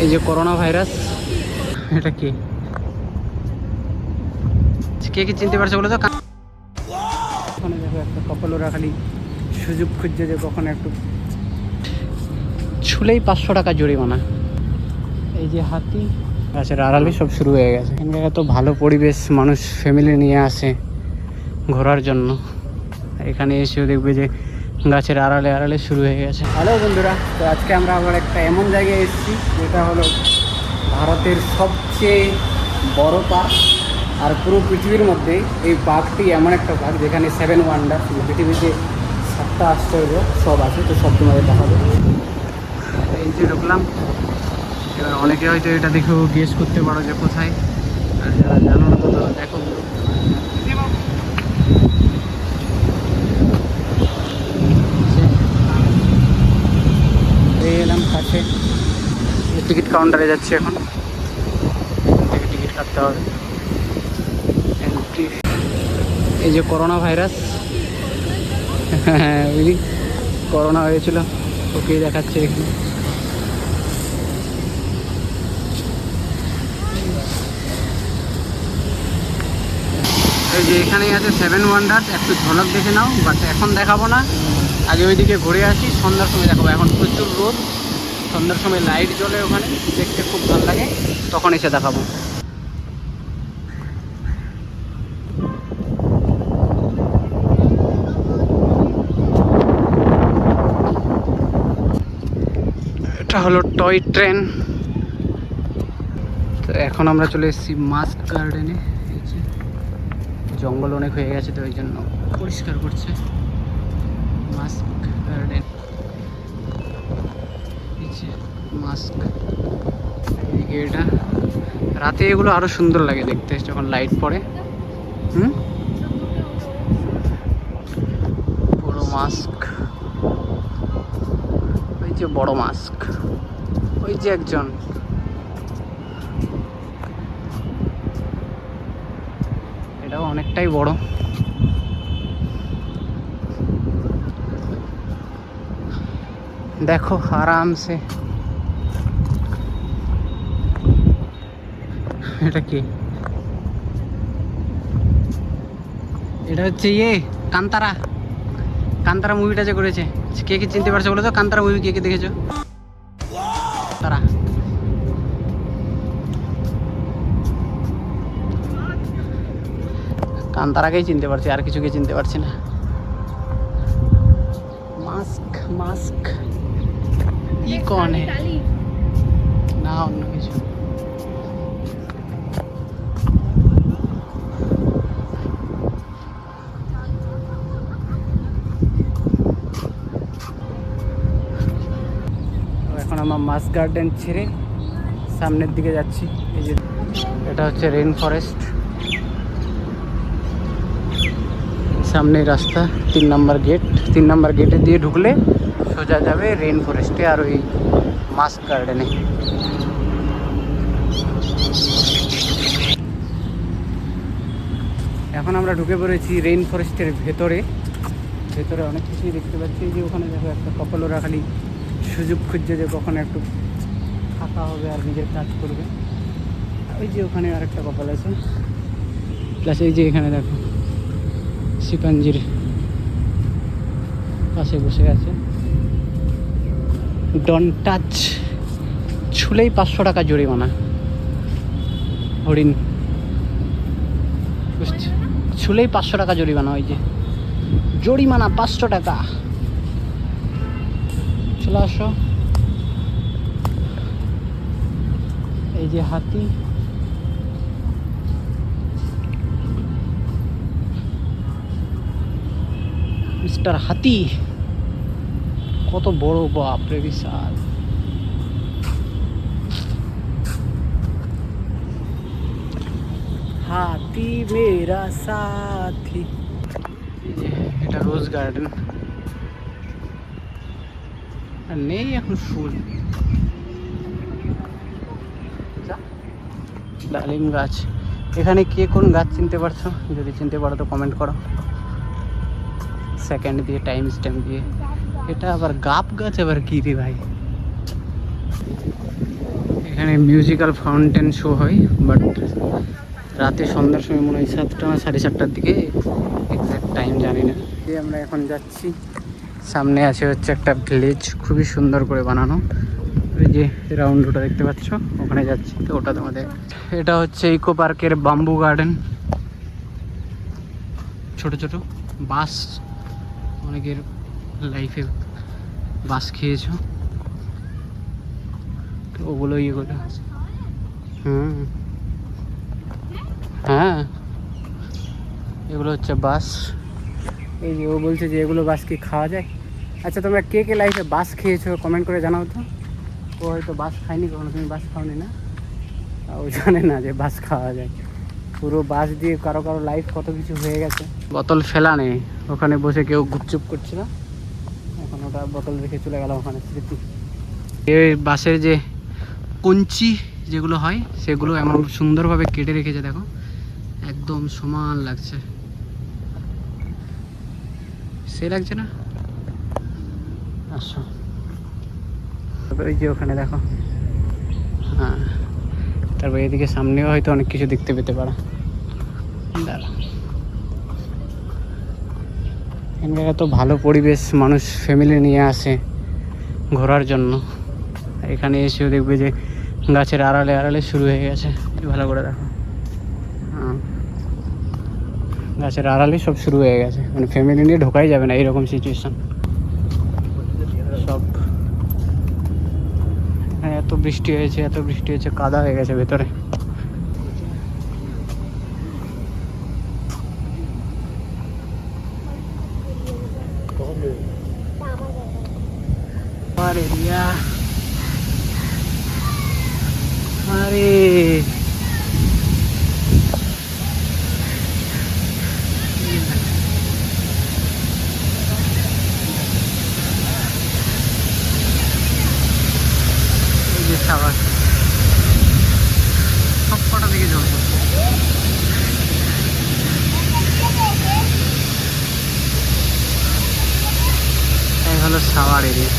এই যে corona virus, এটা কি কে কি চিনতে পারছে বলো তো? ওখানে দেখো একটা কপাল, ওরা খালি সুযোগ খুঁজছে যে কখন একটু ছুলেই 500 টাকা জরিমানা। এই যে হাতি, গাছের আড়ালে সব শুরু হয়ে গেছে। এখানকার এত ভালো পরিবেশ, মানুষ ফ্যামিলি নিয়ে আসে ঘোরার জন্য। এখানে এসেও দেখবে যে গাছের আড়ালে আড়ালে শুরু হয়ে গেছে। হ্যালো বন্ধুরা, তো আজকে আমরা আবার একটা এমন জায়গায় এসেছি যেটা হলো ভারতের সবচেয়ে বড় পার্ক। আর পুরো পৃথিবীর মধ্যে এই পার্কটি এমন একটা পার্ক যেখানে 7 ওয়ান্ডার, পৃথিবীতে 7টা আশ্চর্য সব আছে। তো সব তোমাদের দেখাবো। এই যে ঢুকলাম, এবার অনেকে হয়তো এটা দেখেও গেস করতে পারো যে কোথায়, আর যারা জানো না তো তারা দেখো। এলাম কাছে, টিকিট কাউন্টারে যাচ্ছি এখন, থেকে টিকিট কাটতে হবে। এই যে করোনা ভাইরাস, হ্যাঁ বুঝলি, করোনা হয়েছিল, ওকেই দেখাচ্ছে এখানে। এই যে এখানেই আছে 7 ওয়ান্ডার, একটু ঝলক দেখে নাও, বাট এখন দেখাবো না, আগে ওইদিকে ঘুরে আসি, সন্ধ্যার সময় দেখাবো। এখন প্রচুর রোদ, সন্ধ্যার সময় লাইট জ্বলে ওখানে, দেখতে খুব ভালো লাগে, তখন এসে দেখাবো। এটা হলো টয় ট্রেন। তো এখন আমরা চলে এসেছি মাস্ক গার্ডেনে। জঙ্গল অনেক হয়ে গেছে, তো ওই জন্য পরিষ্কার করছে মাস্ক গার্ডেন। মাস্ক এদিকে, এটা রাতে এগুলো আরো সুন্দর লাগে দেখতে যখন লাইট পড়ে। বড় মাস্ক, ওই যে বড় মাস্ক, ওই যে একজন, এটাও অনেকটাই বড়। দেখো আরামসে। এটা কি? এটা হচ্ছে ইয়ে কান্তারা, কান্তারা মুভিটা যে করেছে, কে কে চিনতে পারছো বলো তো? কান্তারা মুভি কে কে দেখেছো? তারা কান্তারাকেই চিনতে পারছি, আর কিছুকে চিনতে পারছি না। মাস্ক মাস্ক ই কন না, অন্য কিছু। এখন আমার মাস্ক গার্ডেন ছেড়ে সামনের দিকে যাচ্ছি। এই যে এটা হচ্ছে রেইন ফরেস্ট, সামনেই রাস্তা, 3 নম্বর গেট। 3 নম্বর গেটে দিয়ে ঢুকলে সোজা যাবে রেইন ফরেস্টে আর ওই মাস্ক গার্ডেনে। এখন আমরা ঢুকে পড়েছি রেইন ফরেস্টের ভেতরে। ভেতরে অনেক কিছুই দেখতে পাচ্ছি। এই যে ওখানে দেখো একটা কপাল, ওরা খালি সুযোগ খুঁজছে যে কখন একটু ফাঁকা হবে আর নিজের কাজ করবে। ওই যে ওখানে আর একটা কপাল আছে, প্লাস এই যে এখানে দেখো শিম্পাঞ্জির পাশে বসে আছে। ডন্ট টাচ, ছুলেই 500 টাকা জরিমানা। হরিণ ছুলেই 500 টাকা জরিমানা, ওই যে জরিমানা 500 টাকা। চলে আসো। এই যে হাতি, মিস্টার হাতি, কত বড়, বাপরে বিশাল। হাতি মেরা সাথী। এটা রোজ গার্ডেন, আর নেই এখন ফুল। ডালিম গাছ, এখানে কে কোন গাছ চিনতে পারছো? যদি চিনতে পারো তো কমেন্ট করো, সেকেন্ড দিয়ে, টাইম স্ট্যাম্প দিয়ে। এটা আবার গাপ গাছ, আবার কি রে ভাই? এখানে মিউজিক্যাল ফাউন্টেন শো হয়, বাট রাতে সন্ধ্যার সময় মনে হয় 7টা 7:30টার দিকে, এক্স্যাক্ট টাইম জানি না। আমরা এখন যাচ্ছি, সামনে আছে হচ্ছে একটা ভিলেজ, খুবই সুন্দর করে বানানো। ওই যে রাউন্ড ওটা দেখতে পাচ্ছ, ওখানে যাচ্ছি। তো ওটা তোমাদের, এটা হচ্ছে ইকো পার্কের বাম্বু গার্ডেন। ছোট ছোট বাস, অনেকের লাইফে বাস খেয়েছো, তো ওগুলো ইয়ে করে। হ্যাঁ, এগুলো হচ্ছে বাস। এই যে ও বলছে যে এগুলো বাস কি খাওয়া যায়। আচ্ছা, তোমরা কে কে লাইফে বাস খেয়েছো কমেন্ট করে জানাও তো। ও হয়তো বাস খায়নি কখনো, তুমি বাস খাওনি না, ও জানে না যে বাস খাওয়া যায়। পুরো বাস দিয়ে কারো কারো লাইফ কত কিছু হয়ে গেছে। বোতল ফেলা নেই, ওখানে বসে কেউ গুপচুপ করছিল, এখন ওটা বোতল রেখে চলে গেল ওখানে, স্মৃতি। এই বাসের যে কঞ্চি যেগুলো হয় সেগুলো এমন সুন্দরভাবে কেটে রেখেছে, দেখো একদম সমান লাগছে, সে লাগছে না। আসো, তারপরে এই যে ওখানে দেখো, হ্যাঁ, তারপর এদিকে সামনেও হয়তো অনেক কিছু দেখতে পেতে পারো। দাঁড়া, এখানকার এত ভালো পরিবেশ, মানুষ ফ্যামিলি নিয়ে আসে ঘোরার জন্য। এখানে এসেও দেখবে যে গাছের আড়ালে আড়ালে শুরু হয়ে গেছে, ভালো করে দেখো। হ্যাঁ, গাছের আড়ালে সব শুরু হয়ে গেছে, মানে ফ্যামিলি নিয়ে ঢোকাই যাবে না এইরকম সিচুয়েশন সব। হ্যাঁ, এত বৃষ্টি হয়েছে, কাদা হয়ে গেছে ভেতরে। আরে রিয়া, আরে এই যে সাবাস, সব কটা দিকে জল পড়ছে। এই হলো সাওয়ার এরিয়া,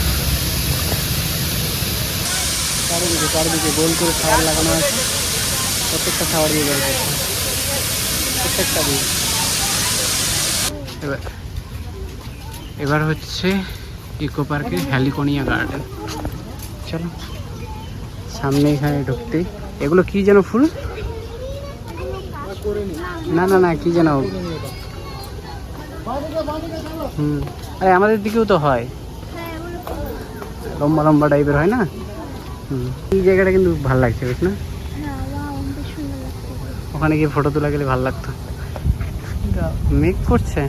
চারিদিকে গোল করে সাওয়ার লাগানো আছে, প্রত্যেকটা সাওয়ার দিয়ে জল পড়ছে, প্রত্যেকটা দিয়ে। এবার হচ্ছে ইকো পার্কের হ্যালিকোনিয়া গার্ডেন। চলো সামনে, এখানে ঢুকতেই এগুলো কি যেন ফুল, না না না কি যেন, আরে আমাদের দিকেও তো হয়, লম্বা লম্বা টাইপের হয় না। এই জায়গাটা কিন্তু ভালো লাগছে বেশ না, ওখানে গিয়ে ফটো তোলা গেলে ভালো লাগতো। মেঘ করছে।